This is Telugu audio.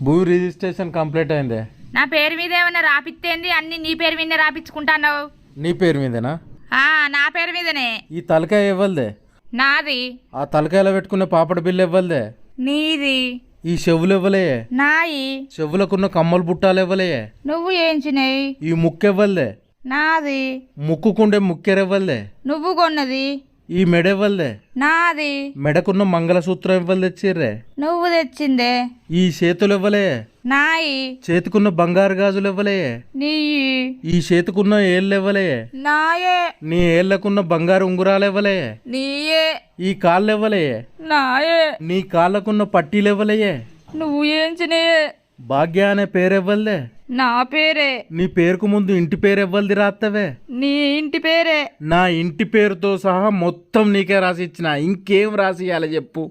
భూ రిజిస్ట్రేషన్ కంప్లీట్ అయిందే. నా పేరు మీద ఏమన్నా రాపిత్తేంది? అన్ని నీ పేరు మీదనే రాపించుకుంటాన్నావు. నీ పేరు మీదేనా? నా పేరు మీదనే. ఈ తలకాయ ఇవ్వలదే. నాది. ఆ తలకాయలో పెట్టుకున్న పాపడ బిల్లు ఇవ్వలదే. నీది. ఈ చెవులు ఇవ్వలే. నాయి. చెవులకున్న కమ్మలు బుట్టాలు ఇవ్వలే. నువ్వు ఏంచినాయి? ఈ ముక్కు ఇవ్వలదే. నాది. ముక్కుకుండే ముక్కెరెవ్వలదే. నువ్వు కొన్నది. ఈ మెడ ఇవ్వలదే. నాది. మెడకున్న మంగళసూత్రం ఇవ్వలు తెచ్చిర్రే. నువ్వు తెచ్చిందే. ఈ చేతులు ఇవ్వలే. నాయి. చేతికున్న బంగారు గాజులు ఇవ్వలే. నీయి. ఈ చేతికున్న ఏళ్ళు ఇవ్వలే. నాయే. నీ ఏళ్లకున్న బంగారు ఉంగురాలు ఇవ్వలే. నీయే. ఈ కాళ్ళు ఇవ్వలే. నాయే. నీ కాళ్ళకున్న పట్టీలు ఇవ్వలే. నువ్వు ఏంచినే? భాగ్య అనే పేరు ఇవ్వలే. నా పేరే. నీ పేరుకు ముందు ఇంటి పేరు ఇవ్వలది రాత్తవే. నీ ఇంటి పేరే. నా ఇంటి పేరుతో సహా మొత్తం నీకే రాసి ఇచ్చిన. ఇంకేం రాసి ఇవ్వాలి చెప్పు?